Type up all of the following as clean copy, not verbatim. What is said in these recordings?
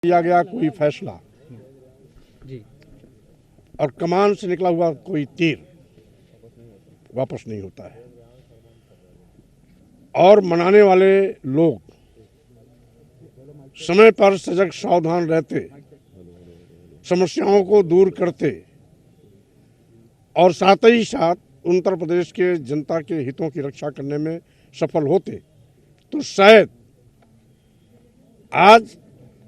किया गया कोई फैसला जी और कमान से निकला हुआ कोई तीर वापस नहीं होता है। और मनाने वाले लोग समय पर सजग सावधान रहते, समस्याओं को दूर करते और साथ ही साथ उत्तर प्रदेश के जनता के हितों की रक्षा करने में सफल होते तो शायद आज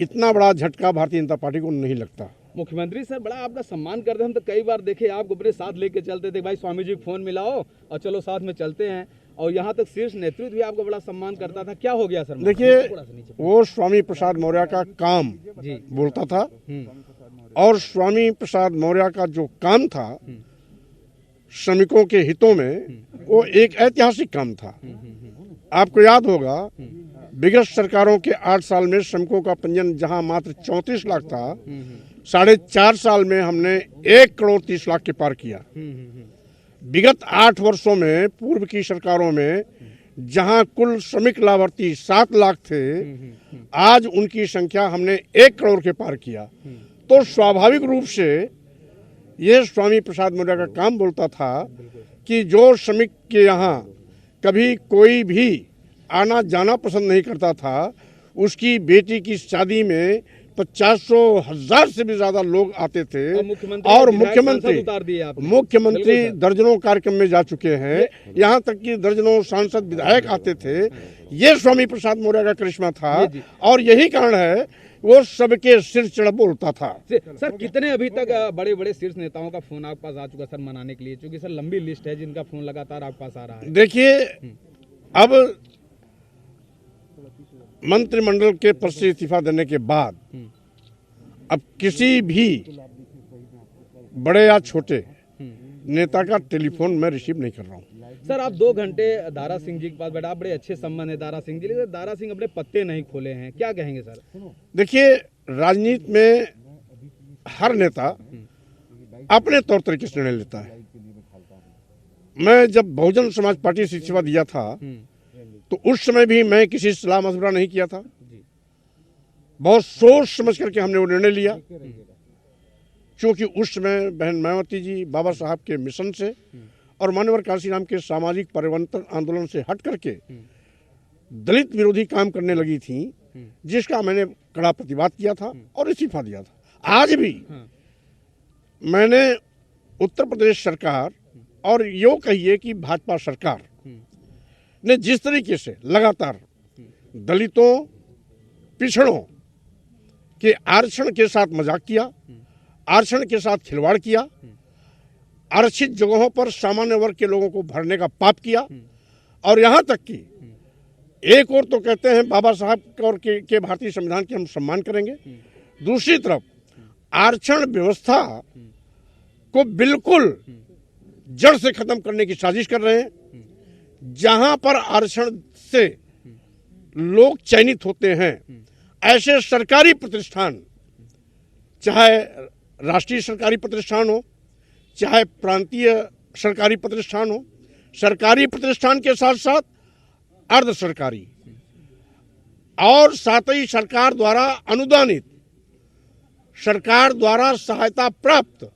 इतना बड़ा झटका भारतीय जनता पार्टी को नहीं लगता। मुख्यमंत्री सर बड़ा आपका सम्मान करते हैं। हम तो कई बार देखे आपको अपने साथ लेके चलते थे, भाई स्वामी जी को फोन मिलाओ और चलो साथ में चलते हैं, और यहाँ तक शीर्ष नेतृत्व भी आपको बड़ा सम्मान करता था। क्या हो गया सर? देखिए, वो स्वामी प्रसाद मौर्य का काम जी बोलता था और स्वामी प्रसाद मौर्य का जो काम था श्रमिकों के हितों में, वो एक ऐतिहासिक काम था। आपको याद होगा विगत सरकारों के 8 साल में श्रमिकों का पंजीयन जहां मात्र 34 लाख था, 4.5 साल में हमने 1 करोड़ 30 लाख के पार किया। विगत 8 वर्षों में पूर्व की सरकारों में जहां कुल श्रमिक लाभार्थी 7 लाख थे, आज उनकी संख्या हमने 1 करोड़ के पार किया। तो स्वाभाविक रूप से ये स्वामी प्रसाद मौर्य का काम बोलता था कि जो श्रमिक के यहाँ कभी कोई भी आना जाना पसंद नहीं करता था, उसकी बेटी की शादी में 50,000 से भी ज्यादा लोग आते थे और मुख्यमंत्री दर्जनों कार्यक्रम में जा चुके हैं, यहाँ तक कि दर्जनों सांसद विधायक आते थे। ये स्वामी प्रसाद मौर्य का करिश्मा था और यही कारण है वो सबके सिर चढ़ बोलता था। सर कितने अभी तक बड़े बड़े शीर्ष नेताओं का फोन आपके पास आ चुका सर मनाने के लिए? क्योंकि सर लंबी लिस्ट है जिनका फोन लगातार आपके पास आ रहा है। देखिए, अब मंत्रिमंडल के पद से इस्तीफा देने के बाद अब किसी भी बड़े या छोटे नेता का टेलीफोन मैं रिसीव नहीं कर रहा हूँ। सर आप 2 घंटे दारा सिंह जी के पास बैठा, आप बड़े अच्छे संबंध है दारा सिंह जी, लेकिन दारा सिंह अपने पत्ते नहीं खोले हैं, क्या कहेंगे सर? देखिए, राजनीति में हर नेता अपने तौर तरीके से निर्णय लेता है। मैं जब बहुजन समाज पार्टी से इस्तीफा दिया था तो उस समय भी मैं किसी सलाह मशवरा नहीं किया था। बहुत सोच समझ करके हमने वो निर्णय लिया, क्योंकि उस समय बहन मायावती जी बाबा साहब के मिशन से और मान्यवर काशीराम के सामाजिक परिवर्तन आंदोलन से हट करके दलित विरोधी काम करने लगी थी, जिसका मैंने कड़ा प्रतिवाद किया था और इस्तीफा दिया था। आज भी मैंने उत्तर प्रदेश सरकार और यो कहिए कि भाजपा सरकार ने जिस तरीके से लगातार दलितों, पिछड़ों के आरक्षण के साथ मजाक किया, आरक्षण के साथ खिलवाड़ किया, आरक्षित जगहों पर सामान्य वर्ग के लोगों को भरने का पाप किया, और यहाँ तक कि एक और तो कहते हैं बाबा साहब और के भारतीय संविधान की हम सम्मान करेंगे, दूसरी तरफ आरक्षण व्यवस्था को बिल्कुल जड़ से खत्म करने की साजिश कर रहे हैं। जहां पर आरक्षण से लोग चयनित होते हैं, ऐसे सरकारी प्रतिष्ठान, चाहे राष्ट्रीय सरकारी प्रतिष्ठान हो, चाहे प्रांतीय सरकारी प्रतिष्ठान हो, सरकारी प्रतिष्ठान के साथ साथ अर्ध सरकारी और साथ ही सरकार द्वारा अनुदानित, सरकार द्वारा सहायता प्राप्त,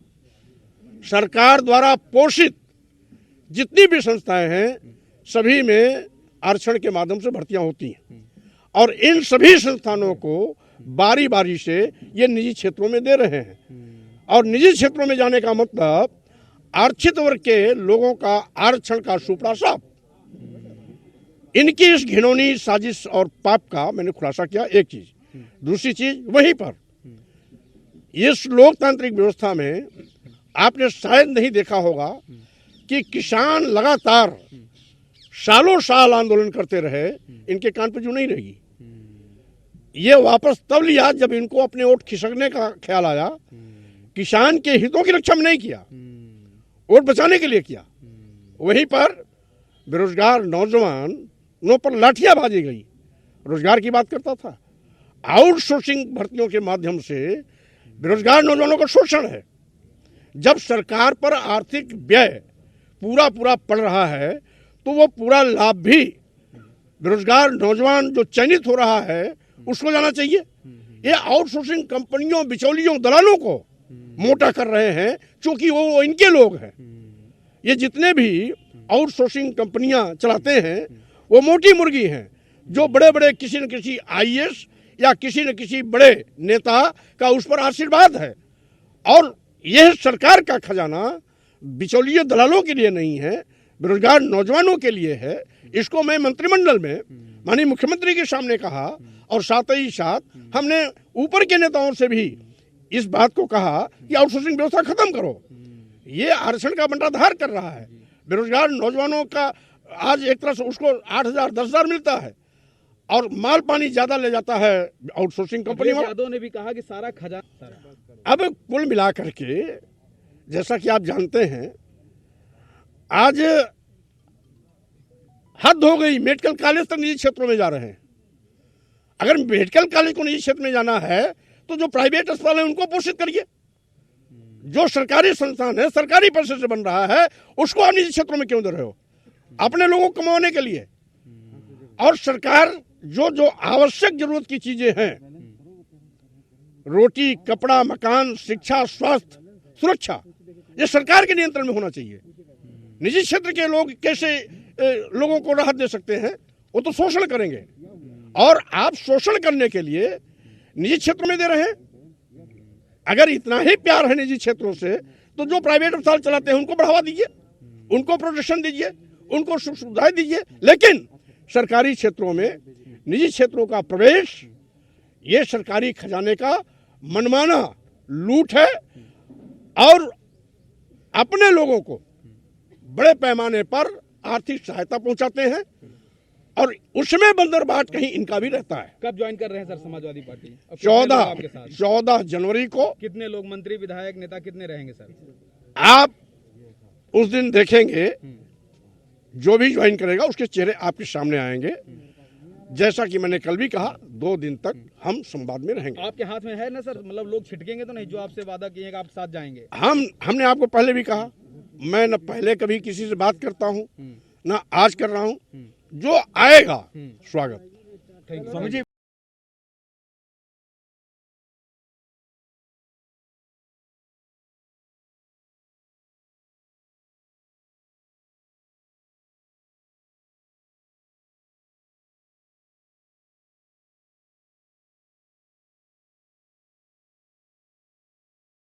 सरकार द्वारा पोषित जितनी भी संस्थाएं हैं, सभी में आरक्षण के माध्यम से भर्तियां होती हैं और इन सभी संस्थानों को बारी बारी से ये निजी क्षेत्रों में दे रहे हैं। और निजी क्षेत्रों में जाने का मतलब आरक्षित वर्ग के लोगों का आरक्षण का सुपड़ा साफ। इनकी इस घिनौनी साजिश और पाप का मैंने खुलासा किया, एक चीज। दूसरी चीज, वहीं पर इस लोकतांत्रिक व्यवस्था में आपने शायद नहीं देखा होगा कि किसान लगातार सालों साल आंदोलन करते रहे, इनके कान पर जू नहीं रहेगी। ये वापस तब लिया जब इनको अपने वोट खिसकने का ख्याल आया। किसान के हितों की रक्षा में नहीं किया, वोट बचाने के लिए किया। वहीं पर बेरोजगार नौजवानों पर लाठियां बाजी गई। रोजगार की बात करता था, आउटसोर्सिंग भर्तियों के माध्यम से बेरोजगार नौजवानों का शोषण है। जब सरकार पर आर्थिक व्यय पूरा पड़ रहा है तो वो पूरा लाभ भी बेरोजगार नौजवान जो चयनित हो रहा है उसको जाना चाहिए। ये आउटसोर्सिंग कंपनियों, बिचौलियों, दलालों को मोटा कर रहे हैं, क्योंकि वो इनके लोग हैं। ये जितने भी आउटसोर्सिंग कंपनियां चलाते हैं वो मोटी मुर्गी हैं, जो बड़े बड़े किसी न किसी आईएएस या किसी न किसी बड़े नेता का उस पर आशीर्वाद है। और यह सरकार का खजाना बिचौलिए दलालों के लिए नहीं है, बेरोजगार नौजवानों के लिए है। इसको मैं मंत्रिमंडल में माननीय मुख्यमंत्री के सामने कहा, और साथ ही साथ हमने ऊपर के नेताओं से भी इस बात को कहा कि आउटसोर्सिंग व्यवस्था खत्म करो। ये आरक्षण का बंटाधार कर रहा है। बेरोजगार नौजवानों का आज एक तरह से उसको 8,000 10,000 मिलता है, और माल पानी ज्यादा ले जाता है आउटसोर्सिंग कंपनी में। यादव ने भी कहा कि सारा खजाना। अब कुल मिलाकर के जैसा कि आप जानते हैं, आज हद हो गई, मेडिकल कॉलेज तक निजी क्षेत्रों में जा रहे हैं। अगर मेडिकल कॉलेज को निजी क्षेत्र में जाना है तो जो प्राइवेट अस्पताल है उनको पोषित करिए। जो सरकारी संस्थान है, सरकारी पैसे से बन रहा है, उसको आप निजी क्षेत्रों में क्यों दे रहे हो? अपने लोगों को कमाने के लिए। और सरकार जो जो आवश्यक जरूरत की चीजें हैं, रोटी, कपड़ा, मकान, शिक्षा, स्वास्थ्य, सुरक्षा, ये सरकार के नियंत्रण में होना चाहिए। निजी क्षेत्र के लोग कैसे लोगों को राहत दे सकते हैं? वो तो शोषण करेंगे, और आप शोषण करने के लिए निजी क्षेत्रों में दे रहे हैं। अगर इतना ही प्यार है निजी क्षेत्रों से, तो जो प्राइवेट अस्पताल चलाते हैं उनको बढ़ावा दीजिए, उनको प्रोटेक्शन दीजिए, उनको सुख सुविधाएं दीजिए। लेकिन सरकारी क्षेत्रों में निजी क्षेत्रों का प्रवेश, ये सरकारी खजाने का मनमाना लूट है, और अपने लोगों को बड़े पैमाने पर आर्थिक सहायता पहुंचाते हैं, और उसमें बंदरबाट कहीं इनका भी रहता है। कब ज्वाइन कर रहे हैं सर समाजवादी पार्टी? 14 जनवरी को। कितने लोग, मंत्री, विधायक, नेता कितने रहेंगे सर? आप उस दिन देखेंगे, जो भी ज्वाइन करेगा उसके चेहरे आपके सामने आएंगे। जैसा कि मैंने कल भी कहा, 2 दिन तक हम संवाद में रहेंगे। आपके हाथ में है ना सर, मतलब लोग छिटकेंगे तो नहीं, जो आपसे वादा किए आप साथ जाएंगे? हमने आपको पहले भी कहा, मैं न पहले कभी किसी से बात करता हूँ, न आज कर रहा हूँ। जो आएगा स्वागत। Thank you.